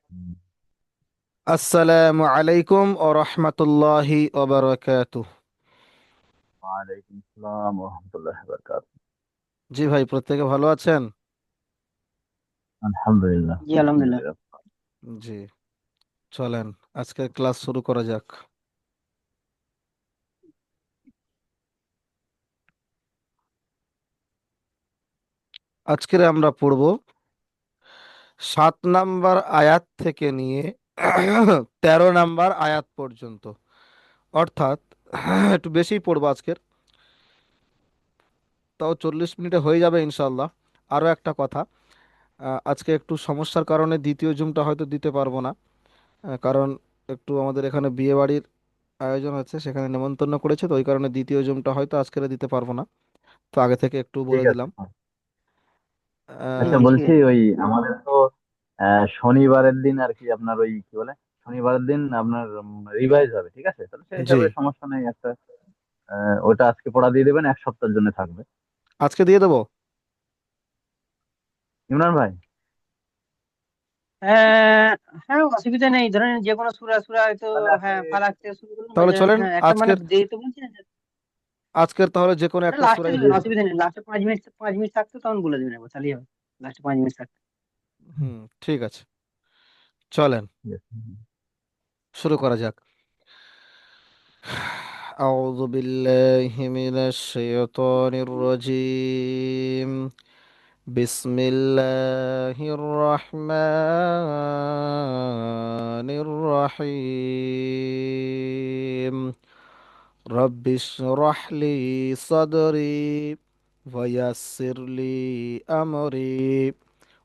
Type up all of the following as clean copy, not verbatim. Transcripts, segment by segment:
হুম। আসসালামু আলাইকুম ও রহমতুল্লাহি ওবারাকাতুহ। ওয়ালাইকুম আসসালাম রহমতুল্লাহ বরকাত। জি ভাই, প্রত্যেকে ভালো আছেন? আলহামদুলিল্লাহ, জি আলহামদুলিল্লাহ। আলহামদুলিল্লাহ। জি, চলেন আজকের ক্লাস শুরু করা যাক। আজকের আমরা পড়ব 7 নাম্বার আয়াত থেকে নিয়ে 13 নাম্বার আয়াত পর্যন্ত। অর্থাৎ একটু বেশিই পড়বো আজকের, তাও 40 মিনিটে হয়ে যাবে ইনশাল্লাহ। আরও একটা কথা, আজকে একটু সমস্যার কারণে দ্বিতীয় জুমটা হয়তো দিতে পারবো না। কারণ একটু আমাদের এখানে বিয়ে বাড়ির আয়োজন আছে, সেখানে নেমন্তন্ন করেছে, তো ওই কারণে দ্বিতীয় জুমটা হয়তো আজকে দিতে পারবো না। তো আগে থেকে একটু ঠিক বলে আছে। দিলাম। আচ্ছা, ঠিক বলছি আছে। ওই আমাদের তো শনিবারের দিন আর কি, আপনার ওই কি বলে, শনিবারের দিন আপনার রিভাইজ হবে, ঠিক আছে? তাহলে সেই জি, হিসাবে সমস্যা নেই একটা। ওটা আজকে পড়া দিয়ে দেবেন, 1 সপ্তাহের জন্য থাকবে। আজকে দিয়ে দেবো। ইমরান ভাই। হ্যাঁ, হ্যাঁ, অসুবিধা নেই, ধরেন যে কোনো সূরা সূরা হয়তো। তাহলে আপনি হ্যাঁ, ফালাক থেকে শুরু করুন বা তাহলে চলেন হ্যাঁ, একটা মানে আজকের যেহেতু বলছেন যে আজকের তাহলে যে কোনো একটা লাস্টে সূরাই দেবেন, দিয়ে দেবো। অসুবিধা নেই, লাস্টে 5 মিনিট 5 মিনিট থাকতে তখন বলে দেবেন একবার, তাহলেই হবে। লাস্টে 5 মিনিট থাকতে। হুম, ঠিক আছে, চলেন ঠিক আছে। শুরু করা যাক। أعوذ بالله من الشيطان الرجيم. بسم الله الرحمن الرحيم. رب اشرح لي صدري ويسر لي أمري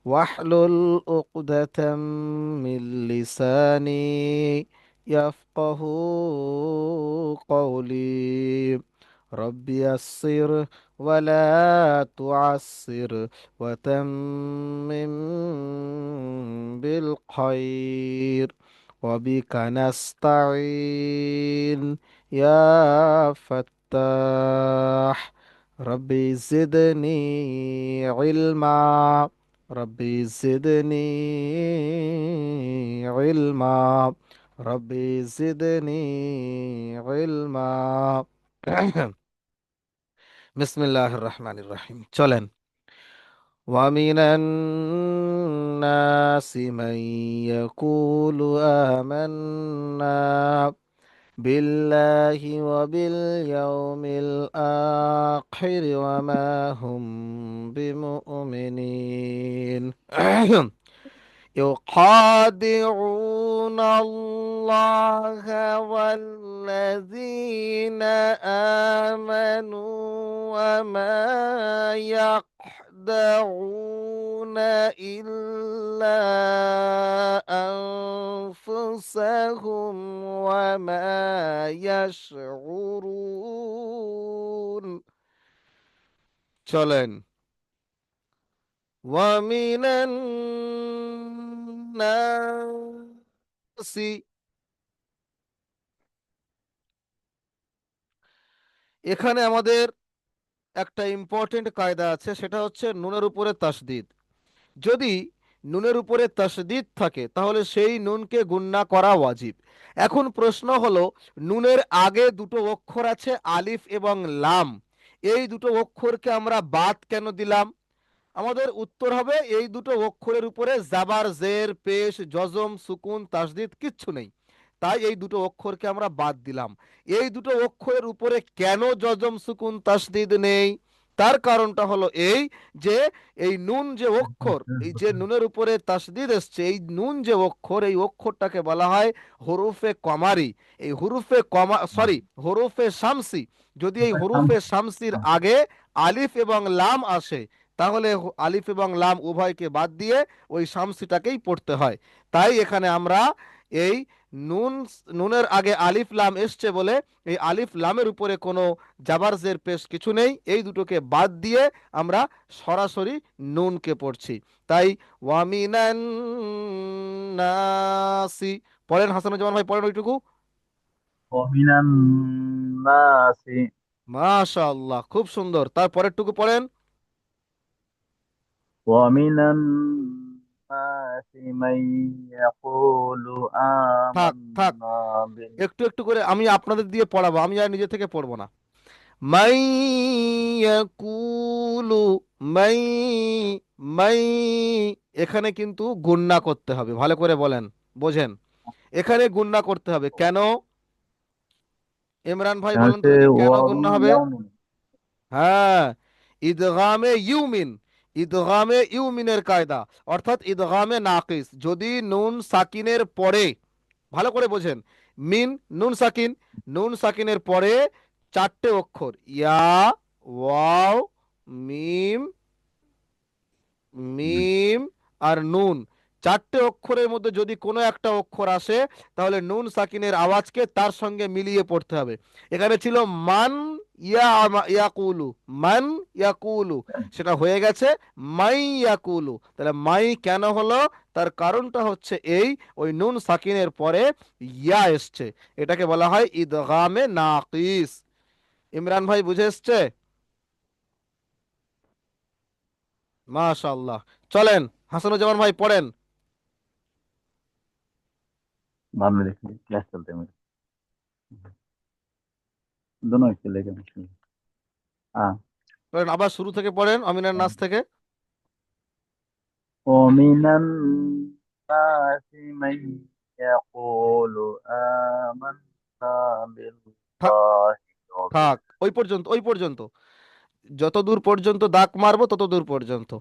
واحلل عقدة من لساني يفقه قولي. رب يسر ولا تعسر وتمم بالخير وبك نستعين يا فتاح. ربي زدني علما. ربي زدني علما. ربي زدني علما. বিসমিল্লাহির রহমানির রহিম, চলেন। ومن الناس من يقول آمنا بالله وباليوم الآخر وما هم بمؤمنين. يخادعون الله والذين آمنوا وما يخدعون إلا أنفسهم وما يشعرون. চলেন। ومن الناس, এখানে আমাদের একটা ইম্পর্টেন্ট কায়দা আছে, সেটা হচ্ছে নুনের উপরে তাসদিদ। যদি নুনের উপরে তাসদিদ থাকে তাহলে সেই নুনকে গুণনা করা ওয়াজিব। এখন প্রশ্ন হলো, নুনের আগে দুটো অক্ষর আছে আলিফ এবং লাম, এই দুটো অক্ষরকে আমরা বাদ কেন দিলাম? আমাদের উত্তর হবে, এই দুটো অক্ষরের উপরে জাবার জের পেশ জজম সুকুন তাসদিদ কিচ্ছু নেই, তাই এই দুটো অক্ষরকে আমরা বাদ দিলাম। এই দুটো অক্ষরের উপরে কেন জজম সুকুন তাসদিদ নেই? তার কারণটা হলো এই যে এই নুন যে অক্ষর, এই যে নুনের উপরে তাসদিদ এসছে, এই নুন যে অক্ষর, এই অক্ষরটাকে বলা হয় হরুফে কমারি। এই হরুফে কমা সরি হরুফে শামসি। যদি এই হরুফে শামসির আগে আলিফ এবং লাম আসে, তাহলে আলিফ এবং লাম উভয়কে বাদ দিয়ে ওই শামসিটাকেই পড়তে হয়। তাই এখানে আমরা এই নুন, নুনের আগে আলিফ লাম এসছে বলে এই আলিফ লামের উপরে কোনো জাবারজের পেশ কিছু নেই, এই দুটোকে বাদ দিয়ে আমরা সরাসরি নুনকে পড়ছি। তাই ওয়ামিনান নাসি, পড়েন হাসানুজ্জামান ভাই, পড়েন ওইটুকু। ওমিনান নাসি। মাশাআল্লাহ, খুব সুন্দর, তারপরেরটুকু পড়েন। ওমিনান من يقول থাক থাক, آمنا একটু একটু করে আমি আপনাদের দিয়ে পড়াবো, আমি আর নিজে থেকে পড়বো না। মাই ইয়াকুলু, মাই, মাই, এখানে কিন্তু গুণনা করতে হবে, ভালো করে বলেন, বোঝেন, এখানে গুণনা করতে হবে কেন? ইমরান ভাই বলেন তো হচ্ছে দেখি কেন ওয়াও গুণনা হবে? ইয়াউমিন। হ্যাঁ, ইদগামে ইউমিন, ইদগামে ইউমিনের কায়দা, অর্থাৎ ইদগামে নাকিস, যদি নুন সাকিনের পরে, ভালো করে বোঝেন, মিন, নুন সাকিন, নুন সাকিনের পরে চারটে অক্ষর, ইয়া, ওয়াও, মিম, মিম আর নুন, চারটে অক্ষরের মধ্যে যদি কোনো একটা অক্ষর আসে, তাহলে নুন সাকিনের আওয়াজকে তার সঙ্গে মিলিয়ে পড়তে হবে। এখানে ছিল মান ইয়াকুলু, মান ইয়াকুলু, সেটা হয়ে গেছে মাই ইয়াকুলু। তাহলে মাই কেন হলো? তার কারণটা হচ্ছে এই, ওই নুন সাকিনের পরে ইয়া এসছে, এটাকে বলা হয় ইদগামে নাকিস। ইমরান ভাই বুঝে এসছে? মাশাআল্লাহ। চলেন, হাসানুজ্জামান ভাই পড়েন। बाद में देखेंगे, क्लास चलते हैं मेरे। दोनों इसके लेके मुश्किल। हाँ। পড়েন, আবার শুরু থেকে পড়েন, অমিনের নাচ থেকে। ومن الناس من يقول آمنا থাক بالله থাক, وبال ওই পর্যন্ত, ওই পর্যন্ত, যত দূর পর্যন্ত দাগ মারবো তত দূর পর্যন্ত।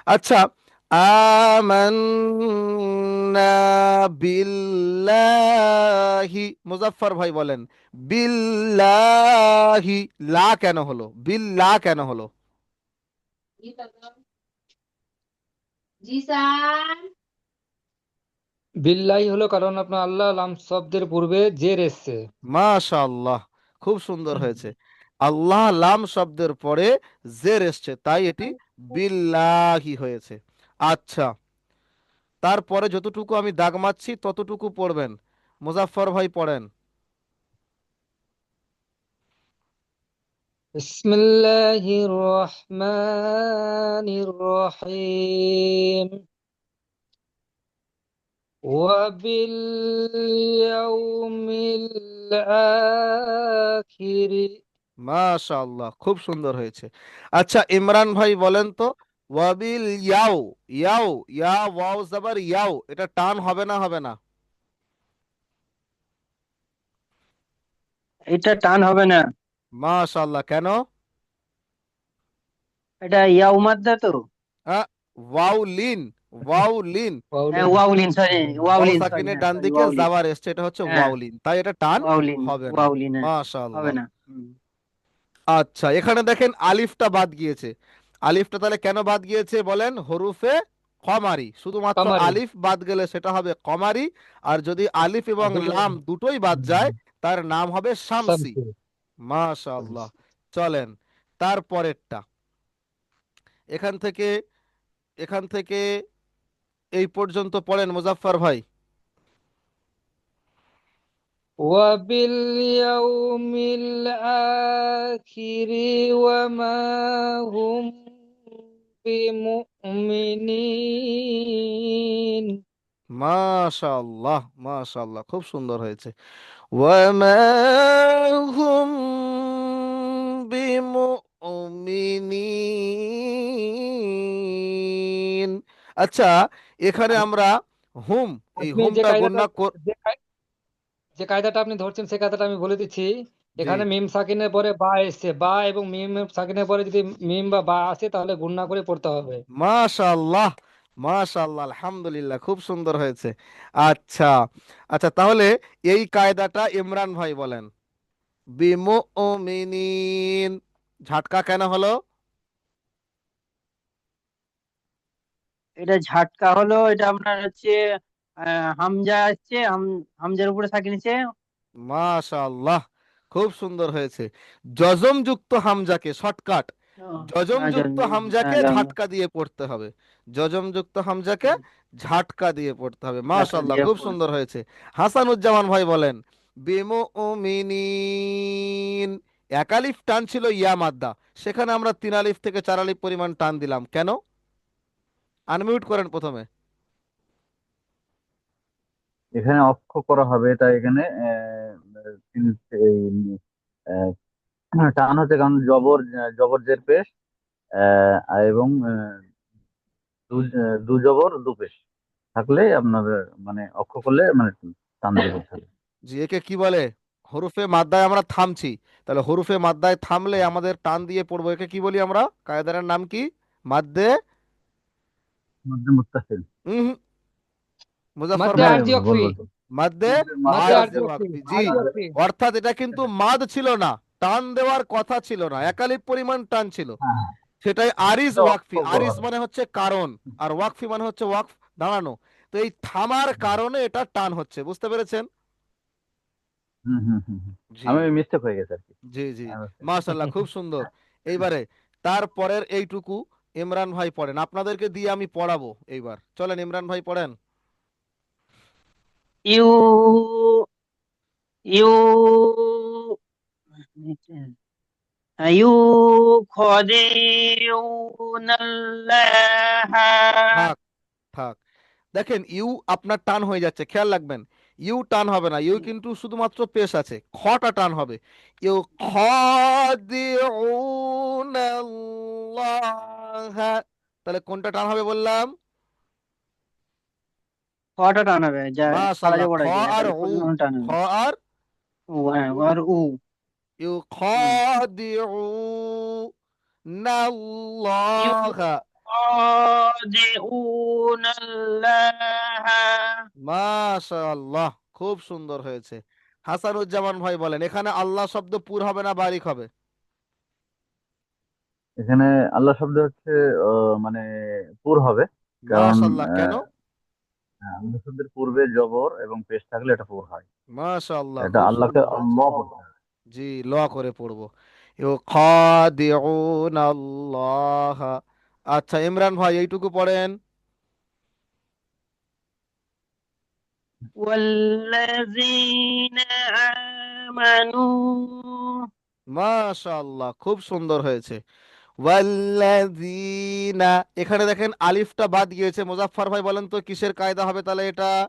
আচ্ছা, আমান্না বিল্লাহি, মুজাফফর ভাই বলেন, বিল্লাহি, লা কেন হলো? বিল্লাহ কেন হলো? বিল্লাহি হলো কারণ আপনার আল্লাহ লাম শব্দের পূর্বে জের এসছে। মাশাআল্লাহ, খুব সুন্দর হয়েছে। আল্লাহ লাম শব্দের পরে জের এসছে, তাই এটি বিল্লাহি হয়েছে। আচ্ছা, তারপরে যতটুকু আমি দাগ মারছি ততটুকু পড়বেন। মুজাফফর ভাই পড়েন। বিসমিল্লাহির রহমানির রহিম ওয়াবিল ইয়াউমিল আখির। মাশাআল্লাহ, খুব সুন্দর হয়েছে। আচ্ছা, ইমরান ভাই বলেন তো, ওয়াবিল ইয়াও, ইয়াও, ইয়া ওয়াও জাবার ইয়াও, এটা টান হবে না হবে না? এটা টান হবে না। মাশাআল্লাহ, কেন? এটা ইয়াও মাদ্দা তো। আহ, ওয়াও লিন, ওয়াও লিন, হ্যাঁ ওয়াউলিন। ওয়াউলিন, সরি ওয়াও ওয়াউলিন, সরি, সাকিনের হ্যাঁ ডান সরি দিকে ওয়াউলিন। জাবার এসছে, এটা হচ্ছে হ্যাঁ ওয়াউলিন, তাই এটা টান ওয়াউলিন, হবে না। ওয়াউলিন, হ্যাঁ হবে মাশাআল্লাহ। না। হুম। আচ্ছা, এখানে দেখেন আলিফটা বাদ গিয়েছে। আলিফটা তাহলে কেন বাদ গিয়েছে বলেন? হরুফে কমারি, শুধুমাত্র কামারি। আলিফ বাদ গেলে সেটা হবে কমারি, আর যদি আলিফ আর এবং দুটো লাম দুটোই বাদ যায়, তার নাম হবে শামসি। শামসি। মাশাআল্লাহ। চলেন, তারপরেরটা, এখান থেকে, এখান থেকে এই পর্যন্ত পড়েন মুজাফফর ভাই। ওয়াবিল ইয়াউমিল আখির ওয়া মা হুম বিমুমিনিন। মাশাআল্লাহ, মাশাআল্লাহ, খুব সুন্দর হয়েছে। ওয়ামা হুম বিমুমিনিন। আচ্ছা, এখানে আপ- আমরা হুম, এই আপনি যে হুমটা কায়দাটা গুণনা যে কায়- যে কায়দাটা আপনি ধরছেন সেই কায়দাটা আমি বলে দিচ্ছি। জি, এখানে মিম সাকিনের পরে বা এসছে, বা এবং মিম সাকিনের পরে যদি মিম বা বা আসে তাহলে গুণনা করে পড়তে হবে। মাশাআল্লাহ, মাশাআল্লাহ, আলহামদুলিল্লাহ, খুব সুন্দর হয়েছে। আচ্ছা, আচ্ছা, তাহলে এই কায়দাটা ইমরান ভাই বলেন। বিমুমিনিন, ঝাটকা কেন হলো? এটা ঝাটকা হলো, এটা আপনার হচ্ছে হামজা আসছে, হামজার উপরে সাকিন নিচে। মাশাআল্লাহ, খুব সুন্দর হয়েছে। জজম যুক্ত হামজাকে শর্টকাট, জজম হ্যাঁ যুক্ত হামজাকে ঝাটকা দিয়ে পড়তে হবে, জজম যুক্ত হামজাকে ঝাটকা দিয়ে পড়তে হবে। ঝাটকা মাশাআল্লাহ, দিয়ে খুব পড়তে সুন্দর হবে। হয়েছে। হাসানুজ্জামান ভাই বলেন, বিমুমিনিন, এক আলিফ টান ছিল ইয়া মাদ্দা, সেখানে আমরা 3 আলিফ থেকে 4 আলিফ পরিমাণ টান দিলাম কেন? আনমিউট করেন প্রথমে। এখানে অক্ষ করা হবে, এটা এখানে এই, আহ, টান হচ্ছে কারণ জবর, জবর জের পেশ, এবং দু জবর দু পেশ থাকলে আপনার মানে অক্ষ করলে মানে টান দিয়ে বলতে হবে। জি, একে কি বলে? হরফে মাদ্দায় আমরা থামছি, তাহলে হরফে মাদ্দায় থামলে আমাদের টান দিয়ে পড়বো, একে কি বলি আমরা? কায়দার নাম কি? মাদ্দে। মধ্যে মুত্তাসিল। হুম, মুজাফফর মাদ্দে ভাই, আরজি ওয়াকফি। বলবো তো। মাদ্দে মাদ্দে আরজ আরজি ওয়াকফি। ওয়াকফি। জি, আরজি ওয়াকফি। অর্থাৎ এটা কিন্তু মাদ ছিল না, টান দেওয়ার কথা ছিল না, একালিপ পরিমাণ টান ছিল, হ্যাঁ, সেটাই আরিজ এটা অক্ষ ওয়াকফি। করা আরিজ হবে। মানে হচ্ছে কারণ, আর ওয়াকফি মানে হচ্ছে ওয়াকফ, দাঁড়ানো। তো এই থামার কারণে এটা টান হচ্ছে, বুঝতে পেরেছেন? হুম হুম হুম হুম। জি, আমি মিস্টেক হয়ে গেছে আর কি। জি, জি, হ্যাঁ, বুঝতে পেরেছি। মাশাল্লাহ, খুব সুন্দর। এইবারে তারপরের এইটুকু ইমরান ভাই পড়েন, আপনাদেরকে দিয়ে আমি পড়াবো এইবার। চলেন ইমরান ভাই পড়েন। ইউ ইউ ইউখাদিউনাল্লাহা। থাক, থাক। দেখেন ইউ আপনার টান হয়ে যাচ্ছে, খেয়াল রাখবেন। ইউ টান হবে না, ইউ কিন্তু শুধুমাত্র পেশ আছে, খটা টান হবে। ইউ খাদিউনাল্লাহা, তাহলে কোনটা টান হবে বললাম? খটা টান হবে, যা সারা মাশাআল্লাহ, জবর খ আছে, আর একালিফ উ, পরিমাণ টান খ হবে। আর ও হ্যাঁ, আর উ। ইউ হুম। খাদিউনাল্লাহা। ইউখাদিউনাল্লাহা। মাশাআল্লাহ, খুব সুন্দর হয়েছে। হাসানুজ্জামান ভাই বলেন, এখানে আল্লাহ শব্দ পুর হবে না বারিক হবে? এখানে আল্লাহ শব্দ হচ্ছে মানে পুর হবে, কারণ মাশাআল্লাহ, কেন? আল্লাহ শব্দের পূর্বে জবর এবং পেশ থাকলে এটা পুর হয়। মাশাআল্লাহ, এটা খুব আল্লাহকে সুন্দর হয়েছে। আল্লাহ বলতে হবে। জি, ল করে পড়বো। ইউখাদিউনাল্লাহ। আচ্ছা ইমরান ভাই এইটুকু পড়েন। ওয়াল্লাযীনা আমানু। মাশাআল্লাহ, খুব সুন্দর হয়েছে। ওয়াল্লাযীনা, এখানে দেখেন আলিফটা বাদ গিয়েছে। মুজাফফর ভাই বলেন তো কিসের কায়দা হবে তাহলে এটা?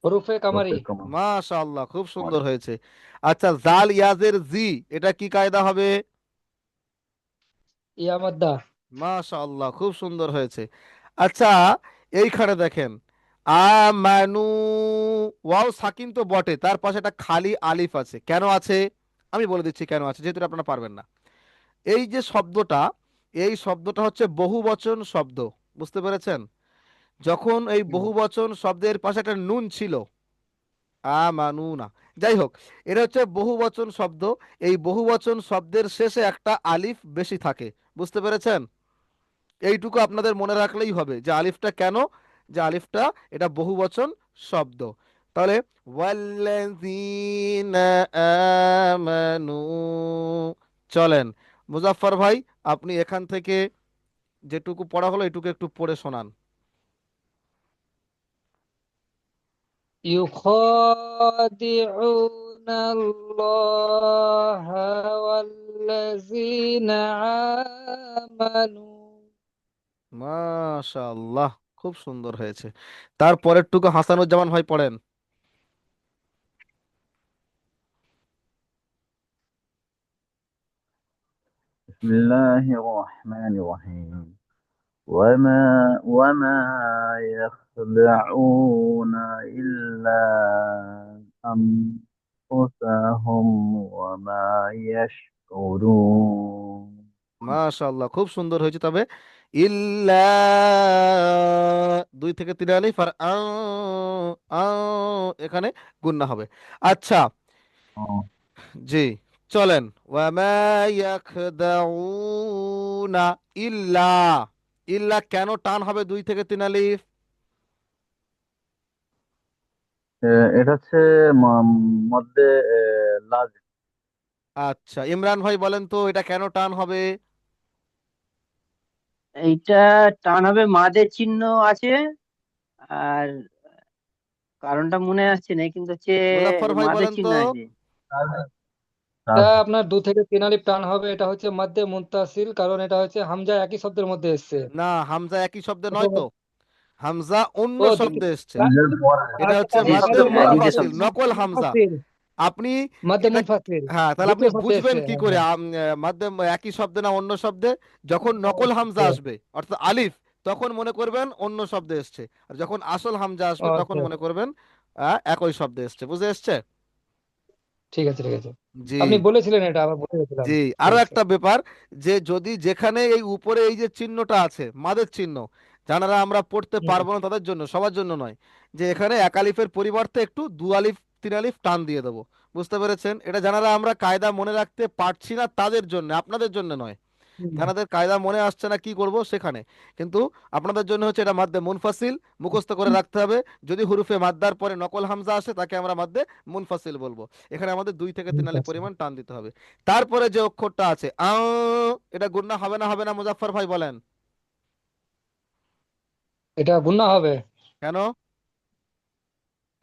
হরুফে কামারি। রফে কমা। মাশাআল্লাহ, খুব সুন্দর হয়েছে। আচ্ছা, জাল ইয়াজের জি, এটা কি কায়দা হবে? ইয়া মাদ্দা। মাশাআল্লাহ, খুব সুন্দর হয়েছে। আচ্ছা, এইখানে দেখেন আমানু, ওয়াও সাকিন তো বটে, তার পাশে একটা খালি আলিফ আছে, কেন আছে? আমি বলে দিচ্ছি কেন আছে, যেহেতু এটা আপনারা পারবেন না। এই যে শব্দটা, এই শব্দটা হচ্ছে বহুবচন শব্দ, বুঝতে পেরেছেন? যখন এই হুম। বহুবচন শব্দের পাশে একটা নুন ছিল, আমানু না, যাই হোক, এটা হচ্ছে বহুবচন শব্দ। এই বহুবচন শব্দের শেষে একটা আলিফ বেশি থাকে, বুঝতে পেরেছেন? এইটুকু আপনাদের মনে রাখলেই হবে যে আলিফটা কেন, যে আলিফটা এটা বহুবচন শব্দ। তাহলে ওয়াল্লাযীনা আমানু। চলেন মুজাফফর ভাই, আপনি এখান থেকে যেটুকু পড়া হলো এটুকু একটু পড়ে শোনান। ইউখাদিউনাল্লাহা ওয়াল্লাযীনা আমানু। মাশাআল্লাহ, খুব সুন্দর হয়েছে। তারপরেরটুকু হাসানুজ্জামান ভাই পড়েন। বিসমিল্লাহির রহমানির রহিম। وما يخدعون إلا أنفسهم وما يشعرون। মাশাআল্লাহ, খুব সুন্দর হয়েছে। তবে ইল্লা, দুই থেকে তিন আলিফ আর এখানে গুন্না হবে। আচ্ছা, জি, চলেন। ওয়ামা ইয়াখদাউনা, ইল্লা, ইল্লা কেন টান হবে দুই থেকে তিন আলিফ? এটা হচ্ছে মধ্যে লাজিম। আচ্ছা ইমরান ভাই বলেন তো এটা কেন টান হবে? এইটা টান হবে, মাদের চিহ্ন আছে। আর কারণটা মনে আসছে না, কিন্তু হচ্ছে মুজাফফর ভাই মাদের বলেন তো। চিহ্ন আছে। এটা আপনার 2 থেকে 3 আলিফ টান হবে, এটা হচ্ছে মাদ্দে মুনতাসিল, কারণ এটা হচ্ছে হামজা একই শব্দের মধ্যে এসছে। না, হামজা একই শব্দে নয় তো। অথবা- হামজা অন্য ও শব্দে এসছে, হামজার পরে এটা আচ্ছা হচ্ছে তাহলে দ্বিতীয় মাদ্দে শব্দে হ্যাঁ, পড়া। দ্বিতীয় মুনফাসিল, শব্দ। নকল হামজা। মুনফাসিল, আপনি মাদ্দে এটা, মুনফাসিল হ্যাঁ, তাহলে আপনি দ্বিতীয় শব্দে বুঝবেন এসছে। কি হ্যাঁ করে হ্যাঁ। মাদ্দে একই শব্দে না অন্য শব্দে। যখন নকল হামজা আচ্ছা আসবে অর্থাৎ আলিফ, তখন মনে করবেন অন্য শব্দে এসছে, আর যখন আসল হামজা আসবে তখন আচ্ছা, মনে করবেন একই শব্দে এসছে। বুঝে এসছে? ঠিক আছে ঠিক আছে। জি। আপনি বলেছিলেন এটা, আবার বলে গেছিলাম। জি, ঠিক আরো আছে। একটা ব্যাপার, যে যদি যেখানে এই উপরে এই যে চিহ্নটা আছে মাদের চিহ্ন, যারা আমরা পড়তে হুম, পারবো না তাদের জন্য, সবার জন্য নয়, যে এখানে এক আলিফের পরিবর্তে একটু দু আলিফ তিন আলিফ টান দিয়ে দেবো। বুঝতে পেরেছেন? এটা যারা আমরা কায়দা মনে রাখতে পারছি না তাদের জন্য, আপনাদের জন্য নয়। হুম, যাদের কায়দা মনে আসছে না কি করব সেখানে, কিন্তু আপনাদের জন্য হচ্ছে এটা মাদ্দে মুনফাসিল, মুখস্থ করে রাখতে হবে। যদি হুরুফে মাদ্দার পরে নকল হামজা আসে তাকে আমরা মাদ্দে মুনফাসিল বলবো। এখানে আমাদের 2 থেকে 3 আলি আচ্ছা। পরিমাণ টান দিতে হবে। তারপরে যে অক্ষরটা আছে এটা গুণনা হবে না হবে না, মুজাফফর ভাই বলেন। এটা গুণা হবে। কেন?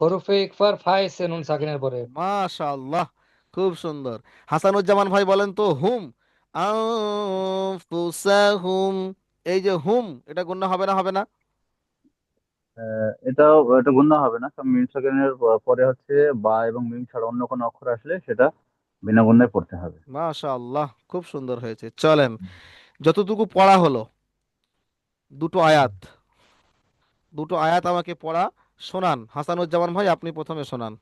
হরফে ইকফার ফা এসছে নুন সাকিনের পরে। মাশাআল্লাহ, খুব সুন্দর। হাসানুজ্জামান ভাই বলেন তো, হুম আনফুসাহুম, এই যে হুম, এটা গুণনা হবে না হবে না? এটা গুণনা হবে না, কারণ মিম সেকেন্ডের পরে হচ্ছে বা এবং মিম ছাড়া অন্য কোনো অক্ষর আসলে সেটা বিনা গুণায় পড়তে হবে। মাশাআল্লাহ, খুব সুন্দর হয়েছে। চলেন, যতটুকু পড়া হলো, দুটো আয়াত, দুটো আয়াত আমাকে পড়া শোনান। হাসানুজ্জামান ভাই আপনি প্রথমে শোনান।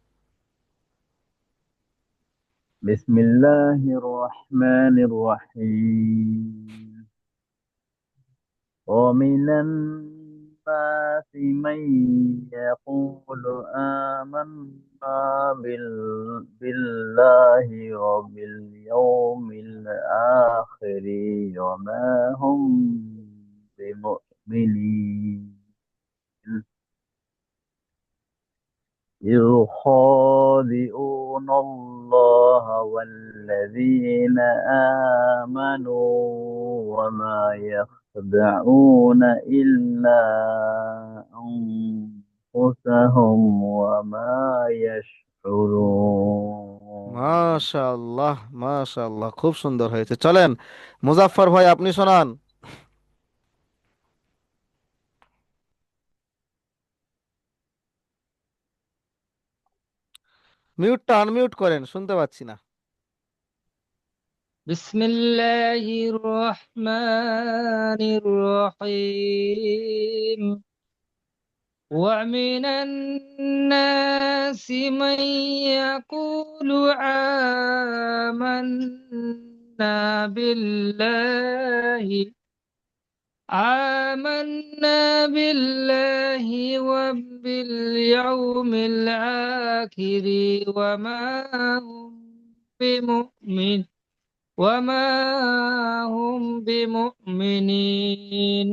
বিসমিল্লাহির রহমানির রহিম। ومن الناس من يقول آمنا بالله وباليوم الآخر وما هم بمؤمنين يخادعون الله والذين آمنوا وما يخدعون إلا أنفسهم وما يشعرون. মাশাআল্লাহ, মাশাআল্লাহ, খুব সুন্দর হয়েছে। চলেন, মুজাফফর ভাই আপনি শোনান। মিউটটা আনমিউট করেন, শুনতে পাচ্ছি না। বিসমিল্লাহির রহমানির রহিম। ومن الناس من يقول آمنا بالله وباليوم الآخر بمؤمن وما هم بمؤمنين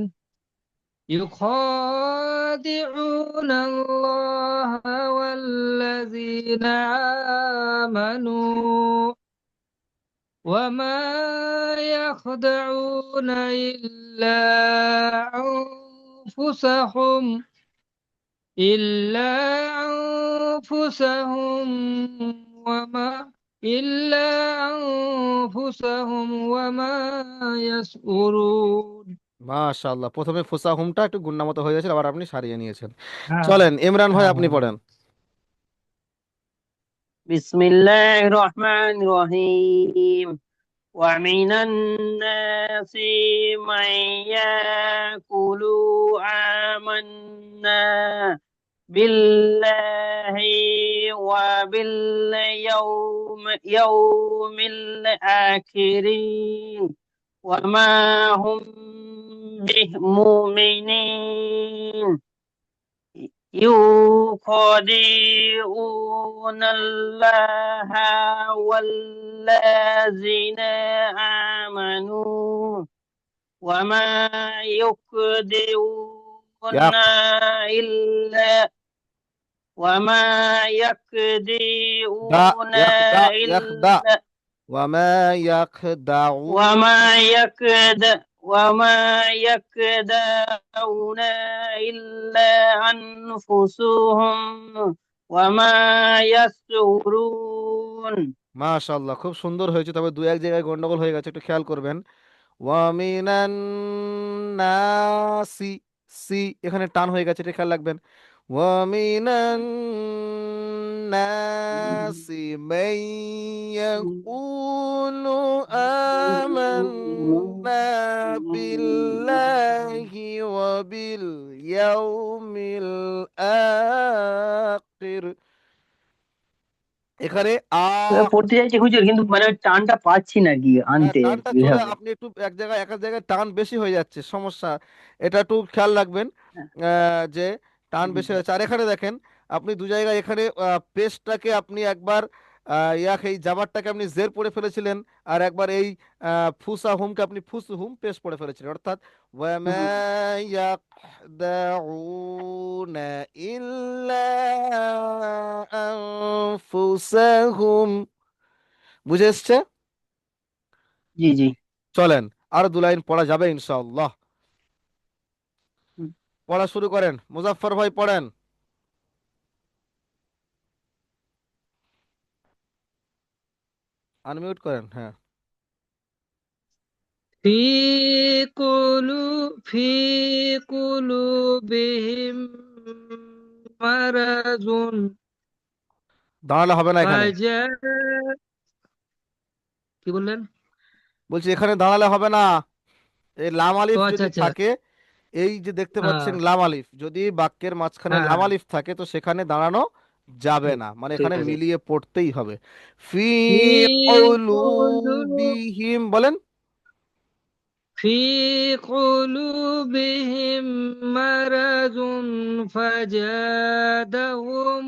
يخادعون الله والذين آمنوا وما يخدعون إلا أنفسهم إلا أنفسهم وما إلا أنفسهم وما يشعرون. মাশাআল্লাহ, প্রথমে ফুসা হুমটা একটু গুন্না মতো হয়ে গেছিল, আবার আপনি সারিয়ে নিয়েছেন। হ্যাঁ চলেন, ইমরান ভাই হ্যাঁ আপনি হ্যাঁ। পড়েন। বিসমিল্লাহির রহমানির রহিম। ومن الناس من يقول آمنا بالله وباليوم الآخر وما هم به مؤمنين يخادعون الله والذين آمنوا وما يخدعون ইয়াক إلا وما দা يخدعون ইয়াখদা ইয়াখদা إلا ওয়ামা ইয়াখদাউ وما يكدون إلا أنفسهم وما يشعرون. মাশাআল্লাহ, খুব সুন্দর হয়েছে, তবে দু এক জায়গায় গন্ডগোল হয়ে গেছে, একটু খেয়াল করবেন। ওয়ামিনান নাসি, সি এখানে টান হয়ে গেছে, এটা খেয়াল রাখবেন। ওয়ামিনান নাসি মান ইয়াকুলু আমান্না বিল্লাহি ওয়া বিল ইয়াউমিল আখির। এখানে পড়তে চাইছি হুজুর, কিন্তু মানে ওই টানটা পাচ্ছি না কি হ্যাঁ, আনতে আর টানটা কি চলে, ওইভাবে। আপনি একটু এক এক জায়গায় টান বেশি হয়ে যাচ্ছে, সমস্যা। এটা একটু খেয়াল রাখবেন যে টান বেশি হয়ে যাচ্ছে। আর এখানে দেখেন আপনি দু জায়গায় এখানে পেস্টটাকে আপনি একবার এই জাবারটাকে আপনি জের পড়ে ফেলেছিলেন, আর একবার এই ফুসা হুমকে আপনি ফুসু হুম পেস্ট পড়ে ফেলেছিলেন, অর্থাৎ ওয়ামা ইয়াখদাউনা ইল্লা আনফুসাহুম। বুঝে এসছে? জি জি। চলেন আরো দু লাইন পড়া যাবে ইনশাআল্লাহ। পড়া শুরু করেন, মুজাফফর ভাই পড়েন। আনমিউট করেন, হ্যাঁ। في في قلوبهم مرض দাঁড়ালে হবে না এখানে। فجاء কি বললেন? বলছি এখানে দাঁড়ালে হবে না। এই লাম ও আলিফ আচ্ছা যদি আচ্ছা। থাকে, এই যে দেখতে পাচ্ছেন হ্যাঁ লাম আলিফ, যদি বাক্যের মাঝখানে হ্যাঁ লাম হ্যাঁ, আলিফ থাকে তো সেখানে দাঁড়ানো যাবে ঠিক না, মানে ঠিক এখানে আছে। মিলিয়ে পড়তেই হবে। ফি في قلوب কৌলুবিহিম বলেন। في قلوبهم مرض فزادهم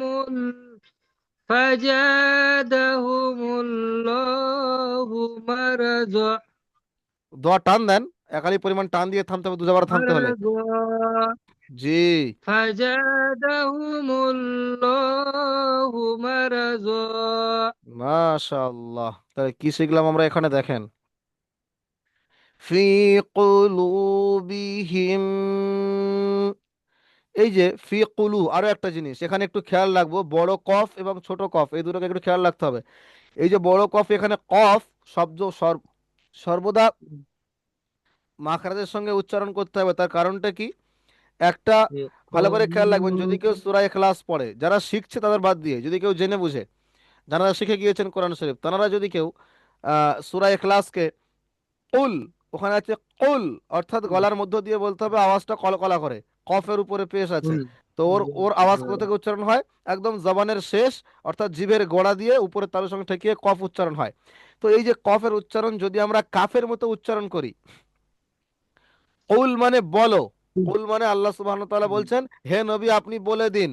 فزادهم الله مرضا দোয়া টান দেন, একালি পরিমাণ টান দিয়ে থামতে হবে, দুজাবার থামতে হলে। مرضا জি, فزادهم الله مرضا। মাশাআল্লাহ। তাহলে কি শিখলাম আমরা এখানে দেখেন, ফি কুলুবিহিম, এই যে ফি কুলু, আরো একটা জিনিস এখানে একটু খেয়াল রাখবো, বড় কফ এবং ছোট কফ এই দুটোকে একটু খেয়াল রাখতে হবে। এই যে বড় কফ, এখানে কফ শব্দ সর্বদা মাখরাজের সঙ্গে উচ্চারণ করতে হবে। তার কারণটা কি, একটা ভালো করে খেয়াল রাখবেন, যদি কেউ সূরা ইখলাস পড়ে, যারা শিখছে তাদের বাদ দিয়ে, যদি কেউ জেনে বুঝে, যারা শিখে গিয়েছেন কোরআন শরীফ, তারা যদি কেউ সূরা ইখলাসকে কুল, ওখানে আছে কুল, অর্থাৎ গলার মধ্য দিয়ে বলতে হবে, আওয়াজটা কলকলা করে, কফের উপরে পেশ আছে, তো ওর ওর আওয়াজ কোথা থেকে উচ্চারণ হয়, একদম জবানের শেষ, অর্থাৎ জিভের গোড়া দিয়ে উপরে তালুর সঙ্গে ঠেকিয়ে কফ উচ্চারণ হয়। তো এই যে কফের উচ্চারণ যদি আমরা কাফের মতো উচ্চারণ করি, কুল মানে বলো, কুল মানে আল্লাহ সুবহানাহু ওয়া তাআলা বলছেন হে নবী আপনি বলে দিন,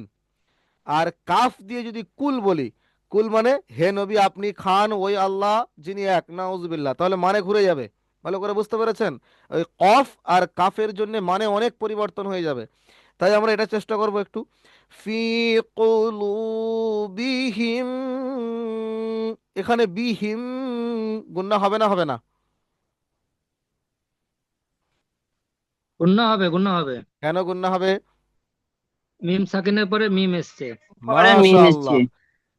আর কাফ দিয়ে যদি কুল বলি, কুল মানে হে নবী আপনি খান ওই আল্লাহ যিনি এক, নাউজুবিল্লাহ, তাহলে মানে ঘুরে যাবে। ভালো করে বুঝতে পেরেছেন? ওই কফ আর কাফের জন্য মানে অনেক পরিবর্তন হয়ে যাবে। তাই আমরা এটা চেষ্টা করব একটু, ফি কুলুবিহিম, এখানে বিহিম গুন্না হবে না, হবে না? গুণনা হবে, গুণনা হবে। কেন গুন্না হবে? মিম সাকিনের পরে মিম এসছে। পরে মিম এসছে। মাশাআল্লাহ।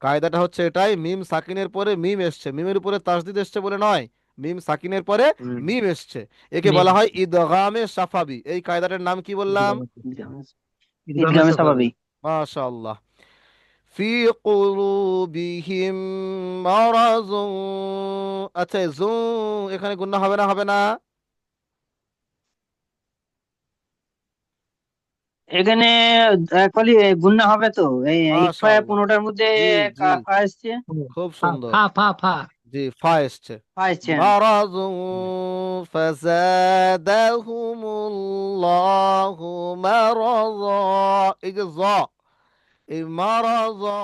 কায়দাটা হচ্ছে এটাই, মিম সাকিনের পরে মিম এসছে, মিমের উপরে তাসদিদ এসছে বলে নয়, মিম সাকিনের পরে মিম এসছে, একে মিম বলা হয় ইদগামে সাফাবি। এই কায়দাটার নাম কি বললাম? ঈদগামে ঈদগামে সাফাবি। সাফাবি। মাশাআল্লাহ। ফি কুলুবিহিম মারাযুন, আচ্ছা জু, এখানে গুন্না হবে না, হবে না? এখানে অ্যাকচুয়ালি গুণনা হবে তো, এই ইকফা মাশাআল্লাহ, 15টার মধ্যে জি জি, ফা এসছে। খুব ফা সুন্দর। ফা ফা ফা। জি, ফা এসছে। ফা এসছে, হ্যাঁ। মারাযু ফাযাদাহুমুল্লাহু মারাযা, এই যে জ, এই মারাযা,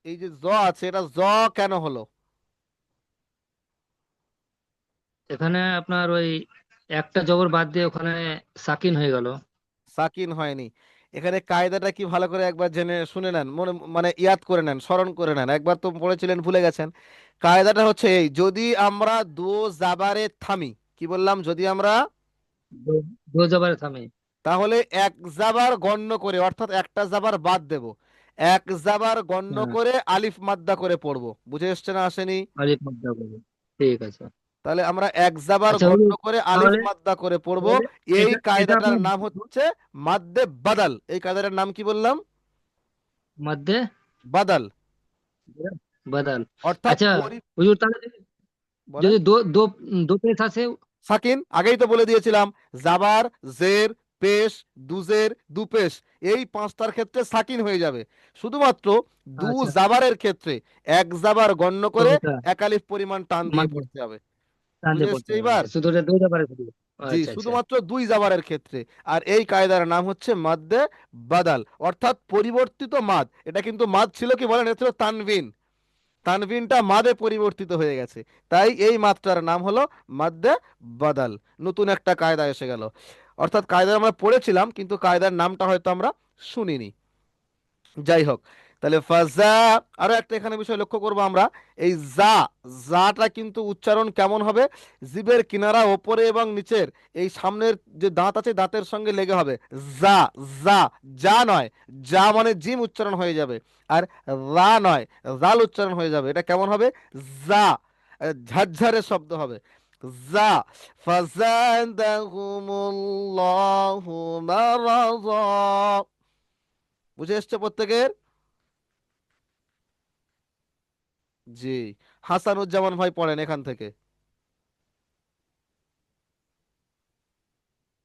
এই যে জ আছে, এটা জ কেন হলো? এখানে আপনার ওই একটা জবর বাদ দিয়ে ওখানে সাকিন হয়ে গেল। সাকিন হয়নি। এখানে কায়দাটা কি ভালো করে একবার জেনে শুনে নেন, মনে মানে ইয়াদ করে নেন, স্মরণ করে নেন, একবার তো পড়েছিলেন ভুলে গেছেন। কায়দাটা হচ্ছে এই, যদি আমরা দো জাবারে থামি, কি বললাম, যদি আমরা, দো জবরে থামে। তাহলে এক জাবার গণ্য করে, অর্থাৎ একটা জাবার বাদ দেব, এক জাবার গণ্য হ্যাঁ, করে আলিফ মাদ্দা করে পড়বো। বুঝে এসছে না আসেনি? আলিফ মাদ্দা করবে। ঠিক আছে। তাহলে আমরা এক জাবার আচ্ছা গণ্য হুজুর, করে আলিফ তাহলে মাদ্দা করে পড়বো। তাহলে এই এটা এটা কায়দাটার আপনার নাম হচ্ছে মাদ্দে বাদাল। এই কায়দাটার নাম কি বললাম? মধ্যে বাদাল। বাদাল। অর্থাৎ আচ্ছা হুজুর, তাহলে বলেন। যদি দো দো দো পেশ আছে, সাকিন আগেই তো বলে দিয়েছিলাম, জাবার, জের, পেশ, দুজের, দুপেশ, এই পাঁচটার ক্ষেত্রে সাকিন হয়ে যাবে। শুধুমাত্র দু আচ্ছা জাবারের ক্ষেত্রে এক জাবার গণ্য তো করে ওটা এক আলিফ পরিমাণ টান দিয়ে মধ্যে পড়তে হবে। টানতে বুঝে এসছে পড়তে হবে, এবার? শুধু ওটা দুইটা পারে শুধু। জি, আচ্ছা আচ্ছা। শুধুমাত্র দুই জাবারের ক্ষেত্রে। আর এই কায়দার নাম হচ্ছে মাদ্দে বাদাল, অর্থাৎ পরিবর্তিত মাদ। এটা কিন্তু মাদ ছিল কি বলেন, এটা ছিল তানভিন। তানভিনটা মাদে পরিবর্তিত হয়ে গেছে, তাই এই মাত্রার নাম হলো মাদ্দে বাদাল। নতুন একটা কায়দা এসে গেল। অর্থাৎ কায়দা আমরা পড়েছিলাম কিন্তু কায়দার নামটা হয়তো আমরা শুনিনি। যাই হোক, তাহলে ফাজা। আরো একটা এখানে বিষয় লক্ষ্য করবো আমরা, এই জাটা কিন্তু উচ্চারণ কেমন হবে? জিভের কিনারা ওপরে এবং নিচের এই সামনের যে দাঁত আছে দাঁতের সঙ্গে লেগে হবে। জা, জা, যা নয়। যা মানে জিম উচ্চারণ হয়ে যাবে। আর রা নয়, জাল উচ্চারণ হয়ে যাবে। এটা কেমন হবে? জা, ঝরঝরে শব্দ হবে। জা, ফাজাদাহুমুল্লাহু মারাযা। বুঝে এসছে প্রত্যেকের? জি। হাসানুজ্জামান ভাই পড়েন এখান থেকে।